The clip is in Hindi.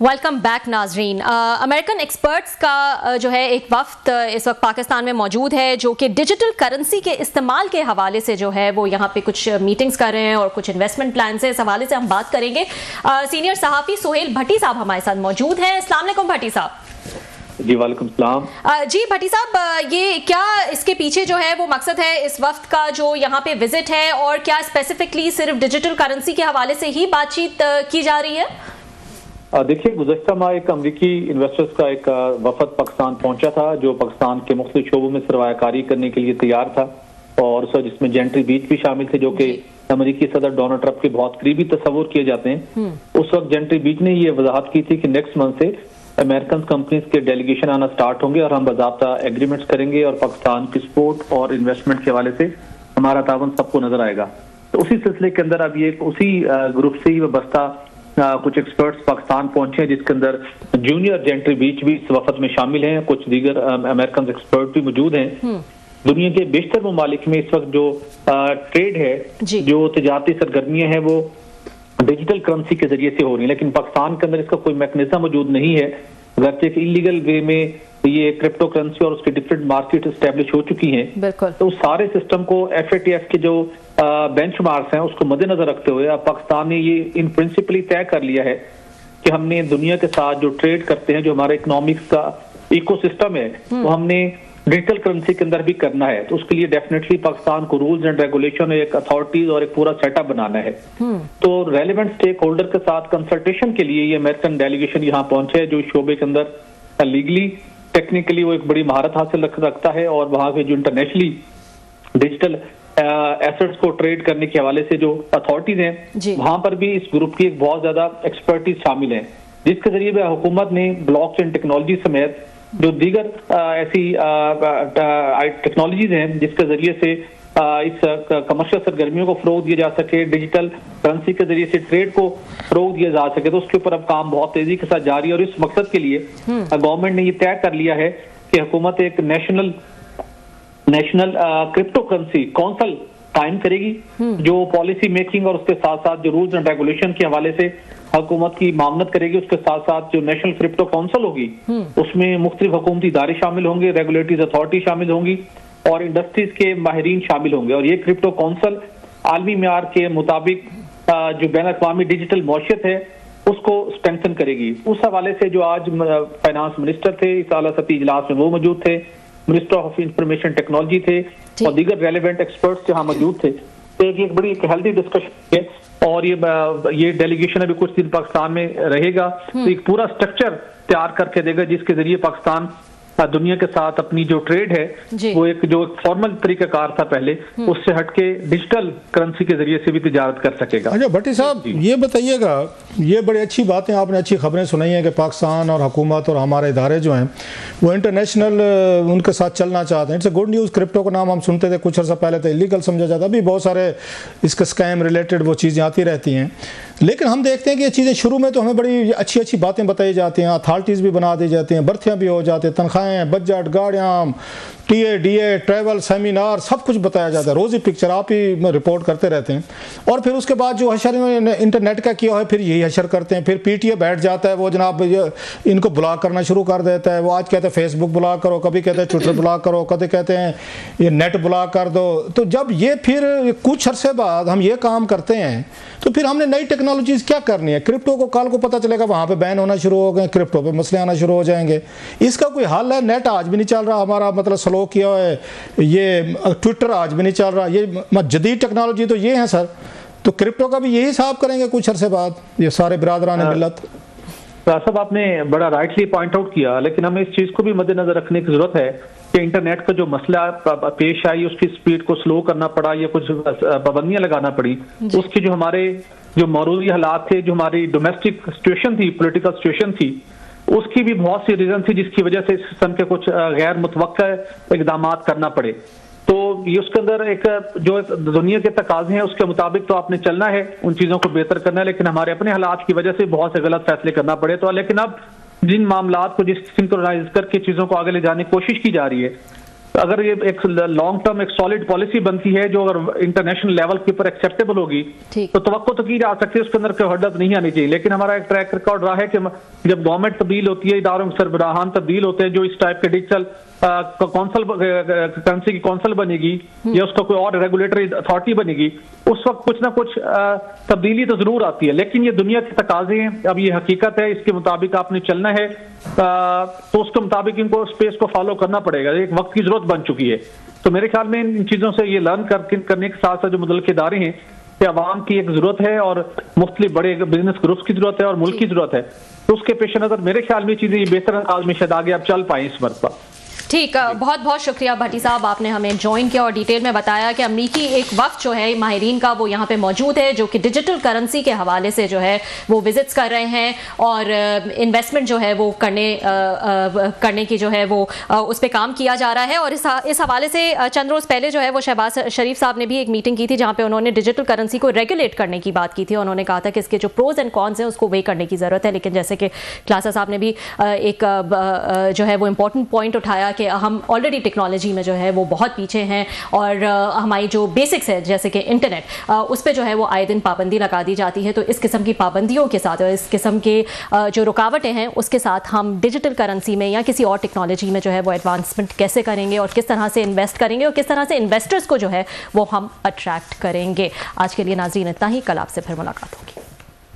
वेलकम बैक नाजरीन। अमेरिकन एक्सपर्ट्स का जो है एक वफ्द इस वक्त पाकिस्तान में मौजूद है जो कि डिजिटल करेंसी के इस्तेमाल के हवाले से जो है वो यहाँ पे कुछ मीटिंग्स कर रहे हैं और कुछ इन्वेस्टमेंट प्लान से इस हवाले से हम बात करेंगे। सीनियर सहाफ़ी सुहेल भट्टी साहब हमारे साथ मौजूद हैं। अस्सलाम वालेकुम भट्टी साहब। जी वालेकुम सलाम। जी भट्टी साहब, ये क्या इसके पीछे जो है वो मकसद है इस वक्त का जो यहाँ पे विजिट है, और क्या स्पेसिफिकली सिर्फ डिजिटल करेंसी के हवाले से ही बातचीत की जा रही है? देखिए, गुज़श्ता माह एक अमरीकी इन्वेस्टर्स का एक वफद पाकिस्तान पहुंचा था जो पाकिस्तान के मुख्तलिफ शोबों में सरमायाकारी करने के लिए तैयार था, और जिसमें जेंट्री बीच भी शामिल थे जो कि अमरीकी सदर डोनाल्ड ट्रंप के बहुत करीबी तस्वुर किए जाते हैं। उस वक्त जेंट्री बीच ने ये वजाहत की थी कि नेक्स्ट मंथ से अमेरिकन कंपनीज के डेलीगेशन आना स्टार्ट होंगे और हम बाज़ाब्ता एग्रीमेंट्स करेंगे और पाकिस्तान की सपोर्ट और इन्वेस्टमेंट के हवाले से हमारा तावन सबको नजर आएगा। तो उसी सिलसिले के अंदर अब ये उसी ग्रुप से ही वबस्ता कुछ एक्सपर्ट्स पाकिस्तान पहुंचे हैं, जिसके अंदर जूनियर जेंट्री बीच भी इस वफद में शामिल हैं, कुछ दीगर अमेरिकन एक्सपर्ट भी मौजूद हैं। दुनिया के बेशतर ममालिक में इस वक्त जो ट्रेड है, जो तजारती सरगर्मियां हैं, वो डिजिटल करेंसी के जरिए से हो रही है, लेकिन पाकिस्तान के अंदर इसका कोई मैकेनिज्म मौजूद नहीं है। अगरचे कि इलीगल वे में ये क्रिप्टो करेंसी और उसकी डिफरेंट मार्केट एस्टेब्लिश हो चुकी हैं, तो उस सारे सिस्टम को FATF के जो बेंचमार्क्स हैं उसको मद्देनजर रखते हुए अब पाकिस्तान ने ये इन प्रिंसिपली तय कर लिया है कि हमने दुनिया के साथ जो ट्रेड करते हैं, जो हमारा इकोनॉमिक्स का इकोसिस्टम है, वो हमने डिजिटल करेंसी के अंदर भी करना है। तो उसके लिए डेफिनेटली पाकिस्तान को रूल्स एंड रेगुलेशन, एक अथॉरिटीज और एक पूरा सेटअप बनाना है। तो रेलेवेंट स्टेक होल्डर के साथ कंसल्टेशन के लिए ये अमेरिकन डेलीगेशन यहाँ पहुंचे है, जो इस शोबे के अंदर लीगली टेक्निकली वो एक बड़ी महारत हासिल रखता है, और वहां के जो इंटरनेशनली डिजिटल एसेट्स को ट्रेड करने के हवाले से जो अथॉरिटीज हैं, वहां पर भी इस ग्रुप की एक बहुत ज्यादा एक्सपर्टीज शामिल है, जिसके जरिए हुकूमत ने ब्लॉकचेन टेक्नोलॉजी समेत जो दीगर ऐसी टेक्नोलॉजीज हैं जिसके जरिए से इस कमर्शियल सरगर्मियों को फरोग दिया जा सके, डिजिटल करेंसी के जरिए से ट्रेड को फरोग दिया जा सके, तो उसके ऊपर अब काम बहुत तेजी के साथ जारी है। और इस मकसद के लिए गवर्नमेंट ने ये तय कर लिया है कि हुकूमत एक नेशनल क्रिप्टो करेंसी काउंसिल कायम करेगी, जो पॉलिसी मेकिंग और उसके साथ साथ जो रूल्स एंड रेगुलेशन के हवाले से हुकूमत की मामनत करेगी। उसके साथ साथ जो नेशनल क्रिप्टो काउंसिल होगी उसमें मुख्तलिफ हुकूमती इदारे शामिल होंगे, रेगुलेटरी अथॉरिटी शामिल होंगी और इंडस्ट्रीज के माहिरीन शामिल होंगे। और ये क्रिप्टो काउंसिल आलमी मेयार के मुताबिक जो बैन-अक़वामी डिजिटल मौशियत है उसको स्ट्रेंथन करेगी। उस हवाले से जो आज फाइनेंस मिनिस्टर थे, इस आला सतही इजलास में वो मौजूद थे, मिनिस्टर ऑफ इंफॉर्मेशन टेक्नोलॉजी थे और दीगर रेलेवेंट एक्सपर्ट्स यहाँ मौजूद थे। तो एक बड़ी हेल्दी डिस्कशन है, और ये डेलीगेशन अभी कुछ दिन पाकिस्तान में रहेगा, तो एक पूरा स्ट्रक्चर तैयार करके देगा जिसके जरिए पाकिस्तान दुनिया के साथ अपनी जो ट्रेड है वो एक फॉर्मल तरीकाकार था पहले, उससे हटके डिजिटल करेंसी के जरिए से भी तिजारत कर सकेगा। अच्छा भट्टी साहब, ये बताइएगा, ये बड़ी अच्छी बातें आपने अच्छी खबरें सुनाई हैं कि पाकिस्तान और हुकूमत और हमारे इदारे जो हैं वो इंटरनेशनल उनके साथ चलना चाहते हैं। It's a good news. Crypto का नाम हम सुनते थे, कुछ अर्सा पहले तो इलीगल समझा जाता, अभी बहुत सारे इसके स्कैम रिलेटेड वो चीज़ें आती रहती हैं, लेकिन हम देखते हैं कि ये चीज़ें शुरू में तो हमें बड़ी अच्छी अच्छी बातें बताई जाती हैं, अथॉरिटीज़ भी बना दी जाती हैं, भर्तियाँ भी हो जाती हैं, तनख्वाहें, बजट, गाड़ियाँ, TA, DA, ट्रैवल, सेमिनार, सब कुछ बताया जाता है, रोज़ी पिक्चर आप ही रिपोर्ट करते रहते हैं। और फिर उसके बाद जो हशर इंटरनेट का किया है फिर यही हशर करते हैं, फिर PTA बैठ जाता है, वो जनाब इनको ब्लॉक करना शुरू कर देता है। वो आज कहते हैं फेसबुक ब्लॉक करो, कभी कहते हैं ट्विटर ब्लॉक करो, कभी कहते हैं ये नेट ब्लॉक कर दो। तो जब ये फिर कुछ अरसे बाद हम ये काम करते हैं तो फिर हमने नई टेक्नोलॉजीज़ क्या करनी है। क्रिप्टो को कल को पता चलेगा वहाँ पे बैन होना शुरू हो गए, क्रिप्टो पे मसले आना शुरू हो जाएंगे, इसका कोई हल है? नेट आज भी नहीं चल रहा हमारा, मतलब स्लो किया है, ये ट्विटर आज भी नहीं चल रहा, ये जदीद टेक्नोलॉजी तो ये है सर। तो क्रिप्टो का भी यही हिसाब करेंगे कुछ अरसे बाद ये सारे बिरादरान मिल्लत? साहब, आपने बड़ा राइटली पॉइंट आउट किया, लेकिन हमें इस चीज को भी मद्देनजर रखने की जरूरत है कि इंटरनेट का जो मसला पेश आई, उसकी स्पीड को स्लो करना पड़ा या कुछ पाबंदियां लगाना पड़ी, उसके जो हमारे जो मौजूदा हालात थे, जो हमारी डोमेस्टिक सिचुएशन थी, पॉलिटिकल सिचुएशन थी, उसकी भी बहुत सी रीजन थी जिसकी वजह से इस किस्म के कुछ गैर मुतवक्का इकदाम करना पड़े। तो ये उसके अंदर एक जो दुनिया के तकाजे हैं उसके मुताबिक तो आपने चलना है, उन चीजों को बेहतर करना है, लेकिन हमारे अपने हालात की वजह से बहुत से गलत फैसले करना पड़े। तो लेकिन अब जिन मामलात को जिस सिंक्रोनाइज करके चीजों को आगे ले जाने की कोशिश की जा रही है, अगर ये एक लॉन्ग टर्म एक सॉलिड पॉलिसी बनती है जो अगर इंटरनेशनल लेवल के ऊपर एक्सेप्टेबल होगी तो तवक्को तो की जा सकती है, उसके अंदर कोई हर्डत नहीं आनी चाहिए। लेकिन हमारा एक ट्रैक रिकॉर्ड रहा है कि जब गवर्नमेंट तब्दील होती है, इदारों के सरबराहान तब्दील होते हैं, जो इस टाइप के डिजिटल कौंसल करेंसी की कौंसल बनेगी या उसका कोई और रेगुलेटरी अथॉरिटी बनेगी, उस वक्त कुछ ना कुछ तब्दीली तो जरूर आती है। लेकिन ये दुनिया के तकाजे हैं, अब ये हकीकत है, इसके मुताबिक आपने चलना है, तो उसके मुताबिक इनको स्पेस को फॉलो करना पड़ेगा। एक वक्त की जरूरत बन चुकी है। तो मेरे ख्याल में इन चीजों से ये लर्न करने के साथ साथ जो मुतल्लिक़ इदारे हैं कि अवाम की एक जरूरत है और मुख्तलिफ बड़े बिजनेस ग्रुप्स की जरूरत है और मुल्क की जरूरत है, तो उसके पेश नजर मेरे ख्याल में चीजें बेहतर अंदाज में शायद आगे अब चल पाए इस मरतबा। ठीक, बहुत बहुत शुक्रिया भट्टी साहब, आपने हमें ज्वाइन किया और डिटेल में बताया कि अमरीकी एक वक्त जो है माहिरीन का वो यहाँ पे मौजूद है, जो कि डिजिटल करेंसी के हवाले से जो है वो विजिट्स कर रहे हैं और इन्वेस्टमेंट जो है वो करने की जो है वो उस पर काम किया जा रहा है। और इस हवाले से चंद रोज़ पहले जो है वो शहबाज शरीफ साहब ने भी एक मीटिंग की थी जहाँ पे उन्होंने डिजिटल करेंसी को रेगुलेट करने की बात की थी। उन्होंने कहा था कि इसके जो प्रोज एंड कॉन्स हैं उसको वे करने की ज़रूरत है। लेकिन जैसे कि क्लासा साहब ने भी एक जो है वो इम्पोर्टेंट पॉइंट उठाया कि हम ऑलरेडी टेक्नोलॉजी में जो है वो बहुत पीछे हैं और हमारी जो बेसिक्स है जैसे कि इंटरनेट, उस पर जो है वो आए दिन पाबंदी लगा दी जाती है। तो इस किस्म की पाबंदियों के साथ और इस किस्म के जो रुकावटें हैं उसके साथ हम डिजिटल करेंसी में या किसी और टेक्नोलॉजी में जो है वो एडवांसमेंट कैसे करेंगे और किस तरह से इन्वेस्ट करेंगे और किस तरह से इन्वेस्टर्स को जो है वो हम अट्रैक्ट करेंगे। आज के लिए नाज़रीन इतना ही, कल आपसे फिर मुलाकात होगी।